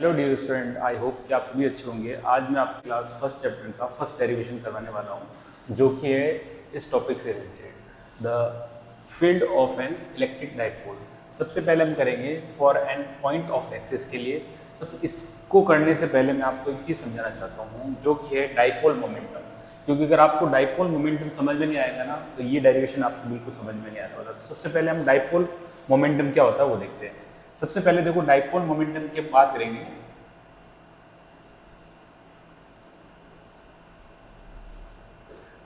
Hello dear student, I hope कि आप सभी अच्छे होंगे। आज मैं आपकी क्लास फर्स्ट चैप्टर का फर्स्ट डेरिवेशन करवाने वाला हूँ, जो कि है इस टॉपिक से related the field of an electric dipole. सबसे पहले हम करेंगे for N point of axis के लिए। सब इसको करने से पहले मैं आपको एक चीज़ समझाना चाहता हूँ, जो कि है डाइपोल मोमेंटम। क्योंकि अगर आपको डाइपोल मोमेंटम समझ में नहीं आएगा ना, तो ये डेरिवेशन आपको बिल्कुल समझ में नहीं आने वाला। तो सबसे पहले हम डाइपोल मोमेंटम क्या होता है वो देखते हैं। सबसे पहले देखो, डाइपोल मोमेंटम की बात करेंगे।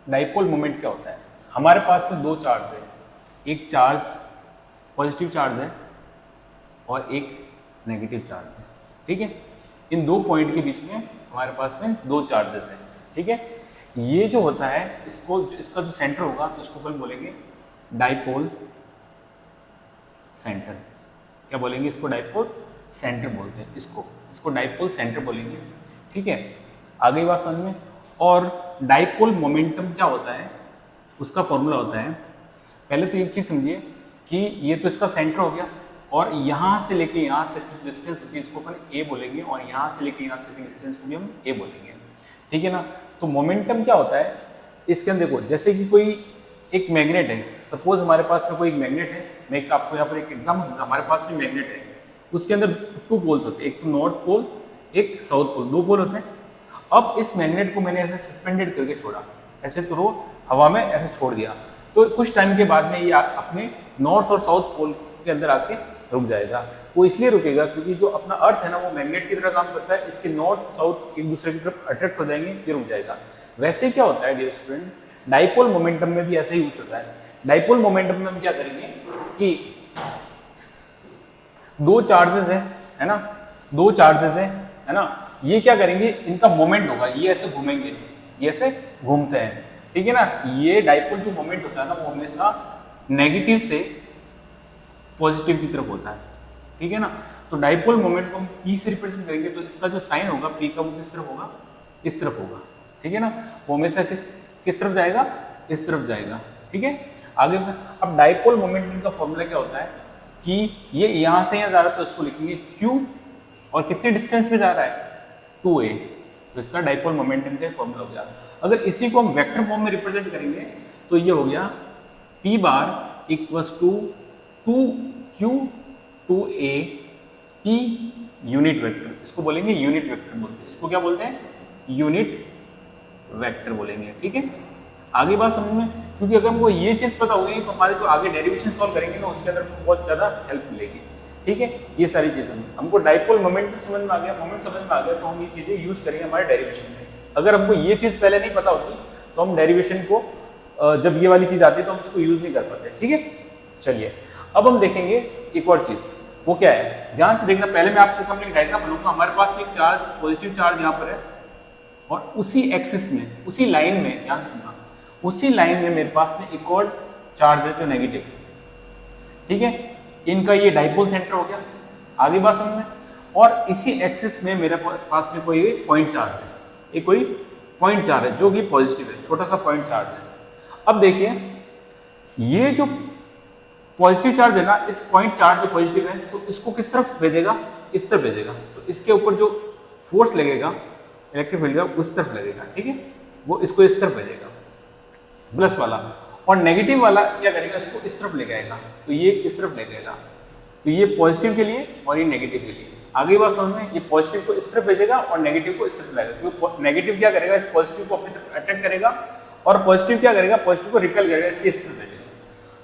डाइपोल मोमेंट क्या होता है? हमारे पास में दो चार्ज है, एक चार्ज पॉजिटिव चार्ज है और एक नेगेटिव चार्ज है। ठीक है, इन दो पॉइंट के बीच में हमारे पास में दो चार्जेस हैं। ठीक है, ये जो होता है इसका जो सेंटर होगा उसको अपन बोलेंगे डाइपोल सेंटर। क्या बोलेंगे? इसको डाइपोल सेंटर बोलते हैं। इसको डाइपोल सेंटर बोलेंगे। ठीक है, आगे बात समझ में। और डाइपोल मोमेंटम क्या होता है, उसका फॉर्मूला होता है, पहले तो एक चीज समझिए कि ये तो इसका सेंटर हो गया, और यहाँ से लेके यहाँ तक की डिस्टेंस होती है इसको अपन ए बोलेंगे, और यहाँ से लेके यहाँ तक की डिस्टेंस को भी हम ए बोलेंगे। ठीक है ना। तो मोमेंटम क्या होता है इसके अंदर? देखो, जैसे कि कोई एक मैग्नेट है, सपोज हमारे पास में कोई एक मैग्नेट है। मैं आपको यहाँ पर एक एग्जाम्पल दूंगा। हमारे पास में मैग्नेट है, उसके अंदर टू पोल्स होते हैं, एक तो नॉर्थ पोल, एक साउथ पोल, दो पोल होते हैं। अब इस मैग्नेट को मैंने ऐसे सस्पेंडेड करके छोड़ा, ऐसे तो रो हवा में ऐसे छोड़ दिया, तो कुछ टाइम के बाद में ये अपने नॉर्थ और साउथ पोल के अंदर आके रुक जाएगा। वो इसलिए रुकेगा क्योंकि जो अपना अर्थ है ना, वो मैग्नेट की तरह काम करता है। इसके नॉर्थ साउथ एक दूसरे की तरफ अट्रैक्ट हो जाएंगे, ये रुक जाएगा। वैसे क्या होता है डियर स्टूडेंट, डाइपोल मोमेंटम में भी ऐसे ही यूज होता है। डाइपोल मोमेंटम में हम क्या करेंगे कि दो चार्जेस है ना, दो चार्जेस है ना, ये क्या करेंगे, इनका मोमेंट होगा, ये ऐसे घूमेंगे, ये ऐसे घूमते हैं। ठीक है ना। ये डाइपोल जो मोमेंट होता है ना, वो हमेशा नेगेटिव से पॉजिटिव की तरफ होता है। ठीक है ना। तो डाइपोल मोमेंट को हम पी से रिप्रेजेंट करेंगे, तो इसका जो साइन होगा पी का, वो किस तरफ होगा? इस तरफ होगा। ठीक है ना। वो हमेशा किस तरफ जाएगा? इस तरफ जाएगा। ठीक है, आगे। अब डाइपोल मोमेंटम का फॉर्मूला क्या होता है कि ये यहां से यहाँ जा रहा है, तो इसको लिखेंगे Q, और कितने डिस्टेंस पे जा रहा है? 2a। तो इसका डाइपोल मोमेंटम का फॉर्मूला हो गया। अगर इसी को हम वेक्टर फॉर्म में रिप्रेजेंट करेंगे, तो ये हो गया P bar equals to 2Q 2a P unit vector. इसको बोलेंगे यूनिट वेक्टर बोलते हैं। इसको क्या बोलते हैं? यूनिट वेक्टर बोलेंगे। ठीक है, आगे बात समझ में। क्योंकि अगर हमको ये चीज पता होगी तो हमारे जो आगे डेरिवेशन सॉल्व करेंगे ना, उसके अंदर बहुत ज्यादा हेल्प मिलेगी। ठीक है, ये सारी चीजें हमको डाइपोल मोमेंट समझ में आ गया, मोमेंट समझ में आ गया, तो हम ये चीजें यूज करेंगे हमारे डेरिवेशन में। अगर हमको ये चीज पहले नहीं पता होती तो हम डेरिवेशन को, जब ये वाली चीज आती है तो हम इसको यूज नहीं कर पाते। ठीक है, चलिए अब हम देखेंगे एक और चीज। वो क्या है, ध्यान से देखना। पहले मैं आपके सामने एक डायग्राम बनाऊंगा। हमारे पास में एक चार्ज, पॉजिटिव चार्ज यहाँ पर है, और उसी एक्सिस में, उसी लाइन में, ध्यान सुनना, उसी लाइन में मेरे पास में एक और चार्ज है जो नेगेटिव है। ठीक है, इनका ये डाइपोल सेंटर हो गया। आगे बात समझ में। और इसी एक्सिस में मेरे पास में कोई पॉइंट चार्ज है, एक कोई पॉइंट चार्ज है जो कि पॉजिटिव है, छोटा सा पॉइंट चार्ज है। अब देखिए, ये जो पॉजिटिव चार्ज है ना, इस पॉइंट चार्ज जो पॉजिटिव है, तो इसको किस तरफ भेजेगा? इस तरफ भेजेगा। तो इसके ऊपर जो फोर्स लगेगा, इलेक्ट्रिक फील्ड का, उस तरफ लगेगा। ठीक है, वो इसको इस तरफ भेजेगा, प्लस वाला। और नेगेटिव वाला क्या करेगा? इसको इस तरफ लेके आएगा, तो ये इस तरफ ले जाएगा। तो ये पॉजिटिव के लिए और ये नेगेटिव के लिए। आगे बात समझ में। ये पॉजिटिव को इस तरफ भेजेगा और नेगेटिव को इस तरफ लाएगा। तो नेगेटिव क्या करेगा? इस पॉजिटिव को अपनी तरफ अट्रैक्ट करेगा, और पॉजिटिव क्या करेगा? पॉजिटिव को रिपेल करेगा, इसलिए इस तरफ भेजेगा।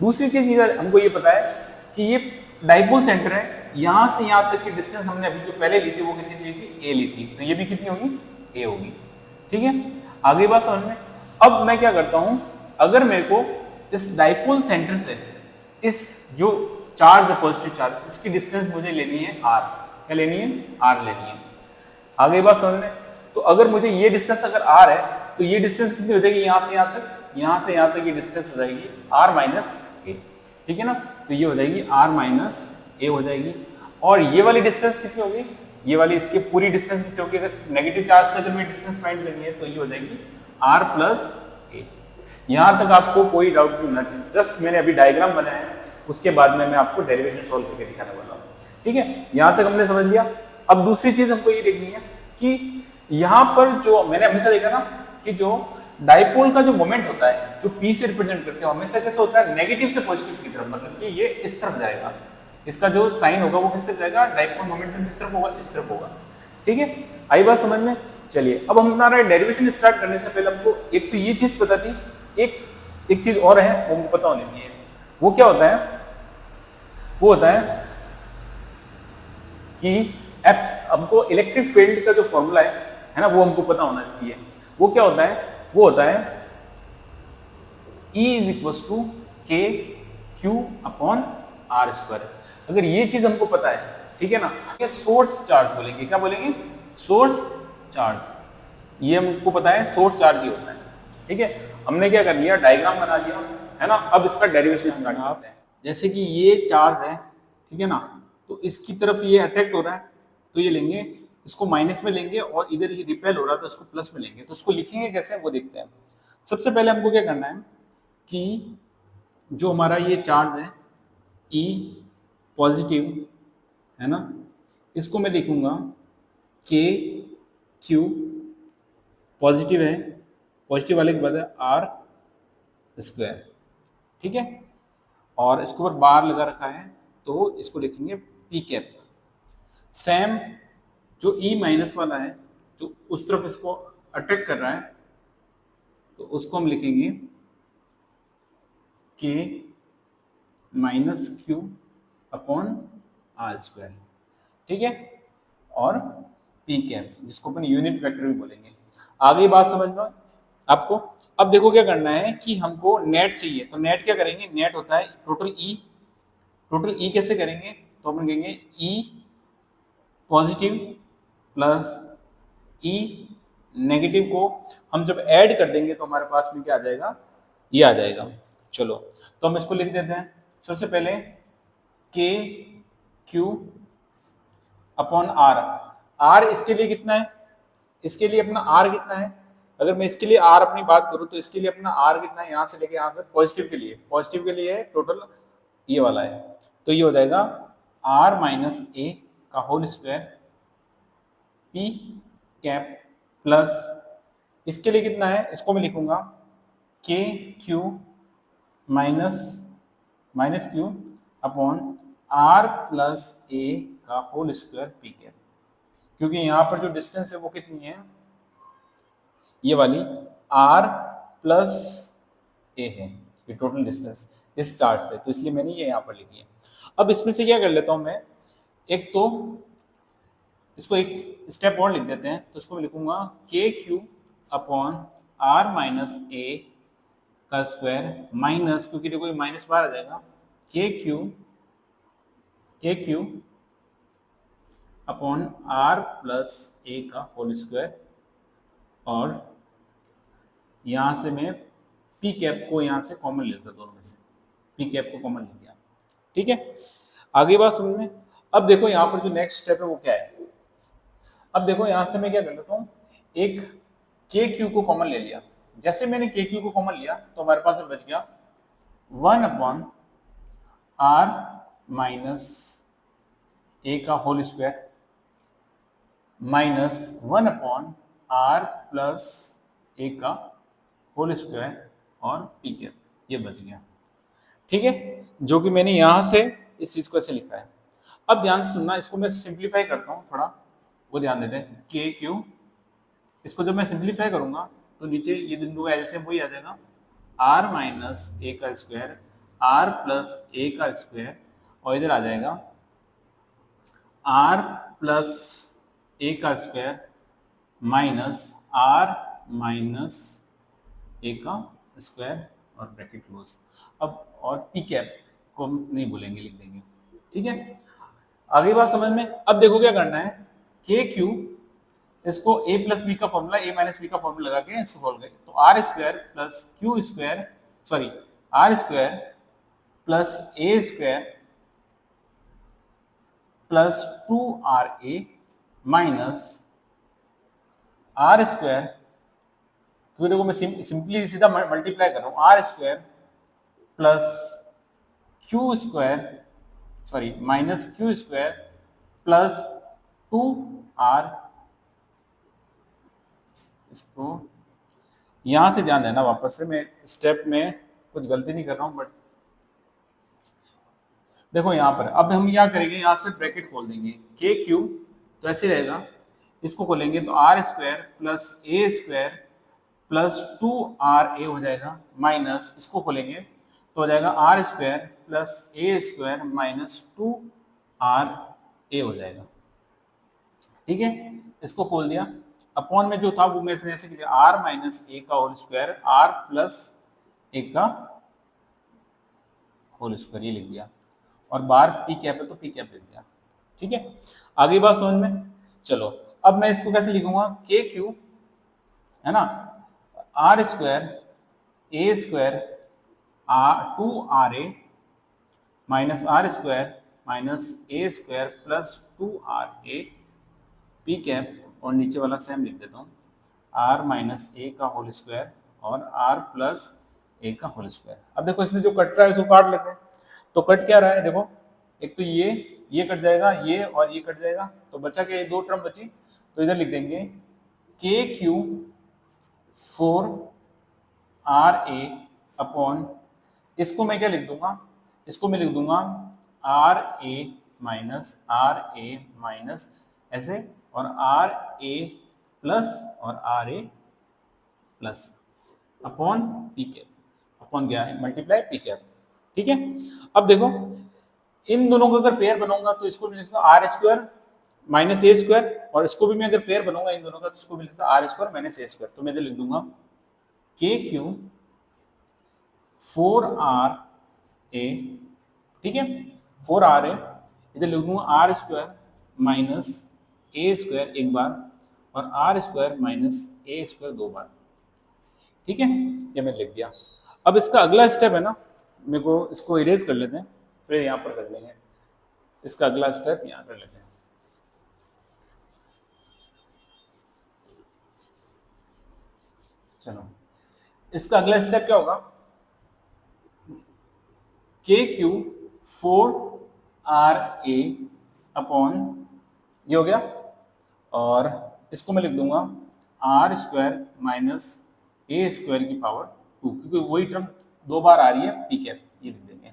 दूसरी चीज हमको ये पता है कि ये डाइपोल सेंटर है, यहां से यहां तक की डिस्टेंस हमने अभी जो पहले ली थी वो कितनी ली थी? ए ली थी। तो ये भी कितनी होगी? ए होगी। ठीक है, आगे बात समझ में। अब मैं क्या करता हूं, अगर मेरे को इस डाइपोल सेंटर से इस जो चार्ज है, पॉजिटिव चार्ज, इसकी डिस्टेंस मुझे लेनी है r। क्या लेनी है? r लेनी है। आगे बात समझ में। तो अगर मुझे ये डिस्टेंस अगर r है, तो ये डिस्टेंस कितनी हो जाएगी? यहां से यहां तक, यहां से यहां तक ये डिस्टेंस हो जाएगी r माइनस ए। ठीक है ना। तो ये हो जाएगी r माइनस ए हो जाएगी। और ये वाली डिस्टेंस कितनी होगी? ये वाली, इसकी पूरी डिस्टेंस कितनी होगी? अगर नेगेटिव चार्ज से अगर मैं डिस्टेंस फाइंड करनी है, तो ये हो जाएगी r प्लस ए। यहां तक आपको कोई डाउट नहीं होना चाहिए। जस्ट मैंने अभी डायग्राम बनाया है, उसके बाद में मैं आपको डेरिवेशन सॉल्व करके दिखाने वाला हूँ। ठीक है, यहां तक हमने समझ लिया। अब दूसरी चीज हमको ये देखनी है कि यहाँ पर जो मैंने हमेशा देखा ना कि जो डाइपोल का जो मोमेंट होता है जो पी से रिप्रेजेंट करते हैं हमेशा कैसे होता है नेगेटिव से पॉजिटिव की तरफ, मतलब कि ये इस तरफ जाएगा, इसका जो साइन होगा वो किस तरफ जाएगा, डाइपोल मोमेंटम किस तरफ होगा, इस तरफ होगा। ठीक है, आई बात समझ में। चलिए अब हम हमारा डेरिवेशन स्टार्ट करने से पहले हमको एक तो ये चीज पता थी, एक चीज और है वो हमको पता होनी चाहिए। वो क्या होता है, वो होता है कि हमको इलेक्ट्रिक फील्ड का जो फॉर्मूला है ना, वो हमको पता होना चाहिए। वो क्या होता है, वो होता है E इज टू के क्यू अपॉन आर स्क्वायर। अगर ये चीज हमको पता है, ठीक है ना, ये सोर्स चार्ज बोलेंगे, क्या बोलेंगे, सोर्स चार्ज। ये हमको पता है सोर्स चार्ज ही होता है। ठीक है, हमने क्या कर लिया, डायग्राम बना लिया है ना। अब इसका डेरिवेशन स्टार्ट करते हैं। जैसे कि ये चार्ज है, ठीक है ना, तो इसकी तरफ ये अट्रैक्ट हो रहा है, तो ये लेंगे, इसको माइनस में लेंगे, और इधर ये रिपेल हो रहा है तो इसको प्लस में लेंगे। तो इसको लिखेंगे कैसे वो देखते हैं। सबसे पहले हमको क्या करना है कि जो हमारा ये चार्ज है E पॉजिटिव है ना, इसको मैं लिखूंगा के क्यू, पॉजिटिव है, पॉजिटिव वाले के बाद है आर स्क्वायर। ठीक है, और इसके ऊपर बार लगा रखा है तो इसको लिखेंगे पी कैप। सेम जो E माइनस वाला है जो उस तरफ इसको अट्रैक्ट कर रहा है, तो उसको हम लिखेंगे K minus Q upon R square. ठीक है, और पी कैप जिसको अपन यूनिट वेक्टर भी बोलेंगे। आगे बात समझ में आपको। अब देखो क्या करना है कि हमको नेट चाहिए, तो नेट क्या करेंगे, नेट होता है टोटल ई। टोटल ई कैसे करेंगे, तो अपन कहेंगे ई पॉजिटिव प्लस ई नेगेटिव को हम जब ऐड कर देंगे तो हमारे पास में क्या आ जाएगा, ये आ जाएगा। चलो तो हम इसको लिख देते हैं। सबसे पहले के क्यू अपॉन आर। आर इसके लिए कितना है, इसके लिए अपना आर कितना है, अगर मैं इसके लिए आर अपनी बात करूं तो इसके लिए अपना आर कितना है, यहां से लेके यहां से पॉजिटिव के लिए, पॉजिटिव के लिए टोटल ये वाला है, तो ये हो जाएगा आर माइनस ए का whole square P cap plus इसके लिए कितना है, इसको मैं लिखूंगा K Q minus Q upon R plus A का होल स्क्वायर पी कैप, क्योंकि यहाँ पर जो डिस्टेंस है वो कितनी है, ये वाली आर प्लस ए है, ये टोटल डिस्टेंस इस चार्ज से, तो इसलिए मैंने ये यहाँ पर लिखी है। अब इसमें से क्या कर लेता हूँ मैं, एक तो इसको एक स्टेप और लिख देते हैं, तो इसको मैं लिखूंगा K Q upon are minus A का स्क्वायर माइनस, क्योंकि देखो ये माइनस बाहर आ जाएगा, के Q upon R plus A का होल स्क्वायर, और यहां से मैं पी कैप को यहां से कॉमन ले लेता, दोनों में से पी कैप को कॉमन ले लिया। ठीक है, आगे बात समझ में। अब देखो यहाँ पर जो नेक्स्ट स्टेप है वो क्या है, अब देखो यहां से मैं क्या कर लेता हूँ, एक के क्यू को कॉमन ले लिया। जैसे मैंने के क्यू को कॉमन लिया तो हमारे पास बच गया 1 अपॉन आर माइनस ए का whole square minus 1 upon R plus A का होल स्क्वायर और पी कैप, ये बच गया। ठीक है, जो कि मैंने यहां से इस चीज को ऐसे लिखा है। अब ध्यान से सुनना, इसको मैं सिंप्लीफाई करता हूं थोड़ा, वो ध्यान देते हैं। के क्यू, इसको जब मैं सिंप्लीफाई करूंगा तो नीचे ये बिंदु का एलसीएम वही आ जाएगा, आर माइनस ए का स्क्वायर आर प्लस ए का स्क्वायर, और इधर आ जाएगा आर प्लस ए का square minus are minus A का स्क्वायर और ब्रैकेट क्लोज। अब और पी कैप को हम नहीं बोलेंगे, लिख देंगे। ठीक है, आगे बात समझ में। अब देखो क्या करना है, के क्यू, इसको a प्लस बी का फॉर्मूला, a माइनस बी का फॉर्मूला लगा के इसको सॉल्व करें, तो R square plus Q square, sorry R square plus A square plus 2RA minus R square, क्योंकि देखो मैं सिंपली सीधा मल्टीप्लाई कर रहा हूं, R square plus Q square, sorry minus Q square plus two R, इसको यहां से ध्यान देना, वापस से मैं स्टेप में कुछ गलती नहीं कर रहा हूं, बट देखो यहाँ पर अब हम क्या करेंगे, यहाँ से ब्रैकेट खोल देंगे के क्यू, तो ऐसे रहेगा, इसको खोलेंगे तो R square plus A square plus two R A हो जाएगा, माइनस इसको खोलेंगे तो हो जाएगा R square plus A square minus two R A हो जाएगा। ठीक है, इसको खोल दिया, अपॉन में जो था वो मैं जैसे कि आर माइनस ए का whole square are plus A का होल स्क्वायर ये लिख दिया, और बार पी कैप है तो पी कैप लिख दिया। ठीक है, आगे बात समझ में। चलो अब मैं इसको कैसे लिखूंगा, के क्यू है ना, R square A square R two R A minus R square minus A square plus two R A P cap, और नीचे वाला सेम लिख देता हूँ, आर माइनस ए का होल स्क्वायर और आर प्लस ए का होल स्क्वायर। अब देखो इसमें जो कट रहा है उसको काट लेते हैं, तो कट क्या रहा है, देखो एक तो ये कट जाएगा, ये और ये कट जाएगा, तो बचा क्या, ये दो टर्म बची, तो इधर लिख देंगे K Q four R A upon, इसको मैं क्या लिख दूंगा, इसको मैं लिख दूंगा आर ए माइनस ऐसे, और आर ए प्लस और R A plus upon P cap, upon क्या है, मल्टीप्लाई पी कैप। ठीक है, अब देखो इन दोनों का अगर पेयर बनूंगा तो इसको भी लिखता हूँ R square minus A square, और इसको भी मैं अगर पेयर बनूंगा इन दोनों का तो इसको भी लिखता हूँ R square minus A square, तो मैं इधर लिख दूंगा के क्यू फोर आर ए, ठीक है, फोर आर ए, इधर लिख दूंगा R square minus A square एक बार, और R square minus A square दो बार। ठीक है, ये मैंने लिख दिया। अब इसका अगला स्टेप है ना, मेरे को इसको इरेज कर लेते हैं, फिर यहाँ पर कर लेंगे, इसका अगला स्टेप यहाँ कर लेते हैं। चलो इसका अगला स्टेप क्या होगा, K Q four R A upon, ये हो गया, और इसको मैं लिख दूंगा R square minus A square की पावर टू, क्योंकि वही टर्म दो बार आ रही है, पी कैप ये लिख देंगे।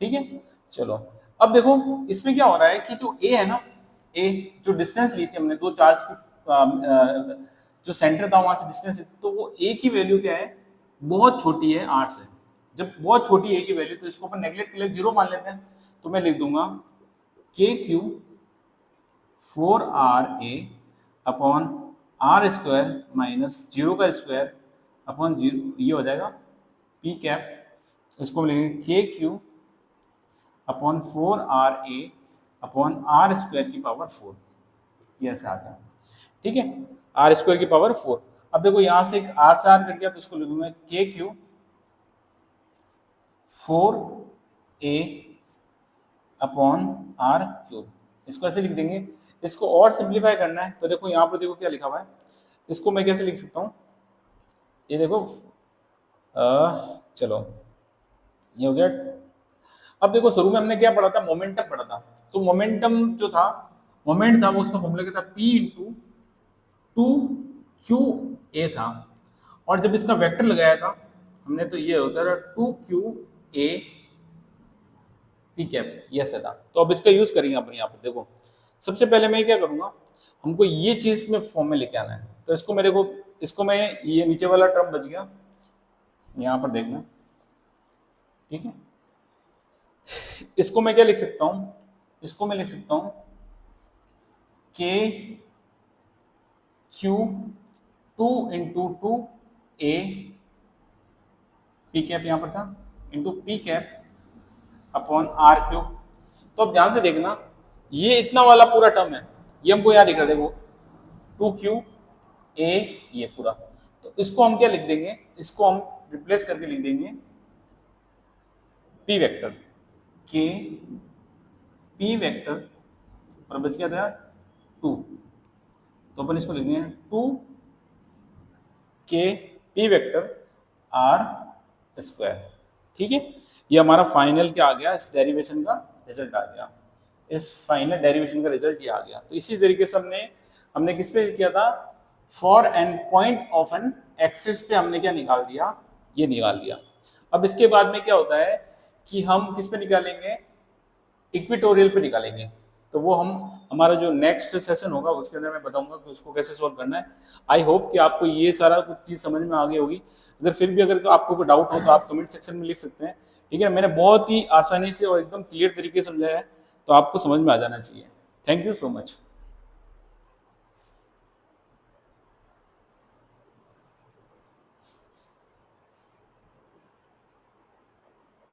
ठीक है, चलो अब देखो इसमें क्या हो रहा है कि जो ए है ना, ए जो डिस्टेंस ली थी हमने दो चार्ज की, जो सेंटर था वहां से डिस्टेंस, तो वो ए की वैल्यू क्या है, बहुत छोटी है आर से। जब बहुत छोटी ए की वैल्यू तो इसको अपन नेगलेक्ट कर जीरो मान लेते हैं, तो मैं लिख दूंगा K Q four R A upon R square minus zero का स्क्वायर अपॉन जीरो, ये हो जाएगा पी कैप, इसको हम लिखेंगे K Q upon four R A upon R square की पावर फोर, ये ऐसे आ गया। ठीक है, आर स्क्वायर की पावर फोर। अब देखो यहां से एक आर से आर कट गया, तो इसको लिखूंगा K Q four A upon R cube, इसको ऐसे लिख देंगे। इसको और सिंप्लीफाई करना है तो देखो यहाँ पर देखो क्या लिखा हुआ है, इसको मैं कैसे लिख सकता हूँ, ये देखो चलो ये हो गया। अब देखो शुरू में हमने क्या पढ़ा था, मोमेंटम पढ़ा था, तो मोमेंटम जो था, मोमेंट था वो उसका फॉर्मूला क्या था, P इंटू टू क्यू ए था, और जब इसका वेक्टर लगाया था हमने तो ये होता था two Q A P cap, ये ऐसा था। तो अब इसका यूज करेंगे अपन यहाँ पर, देखो सबसे पहले मैं क्या करूंगा, हमको ये चीज में फॉर्म में लेके आना है, तो इसको मेरे को, इसको मैं, ये नीचे वाला टर्म बच गया यहाँ पर देखना। ठीक है, इसको मैं क्या लिख सकता हूं, इसको मैं लिख सकता हूं K Q two into two A P cap यहाँ पर था into P cap upon R cube. तो अब ध्यान से देखना, ये इतना वाला पूरा टर्म है, ये हमको यहाँ लिख रहा है, देखो टू क्यू ए ये पूरा, तो इसको हम क्या लिख देंगे, इसको हम रिप्लेस करके लिख देंगे पी वेक्टर, के पी वेक्टर, और बच गया था टू, तो अपन इसको लिख देंगे टू के पी वेक्टर आर स्क्वायर। ठीक है, ये हमारा फाइनल क्या आ गया, इस डेरिवेशन का रिजल्ट आ गया। इस फाइनल डेरिवेशन का रिजल्ट ये आ गया। तो इसी तरीके से हमने किस पे किया था, for N point of N axis पे हमने क्या निकाल दिया, ये निकाल दिया। अब इसके बाद में क्या होता है कि हम किस पे निकालेंगे, इक्वेटोरियल पे निकालेंगे। तो वो हमारा जो नेक्स्ट सेशन होगा उसके अंदर मैं बताऊंगा कि उसको कैसे सॉल्व करना है। आई होप कि आपको ये सारा कुछ चीज़ समझ में आ गई होगी। अगर फिर भी अगर आपको कोई डाउट हो तो आप कमेंट सेक्शन में लिख सकते हैं, ठीक है। मैंने बहुत ही आसानी से और एकदम क्लियर तरीके से समझाया है, तो आपको समझ में आ जाना चाहिए। Thank you so much.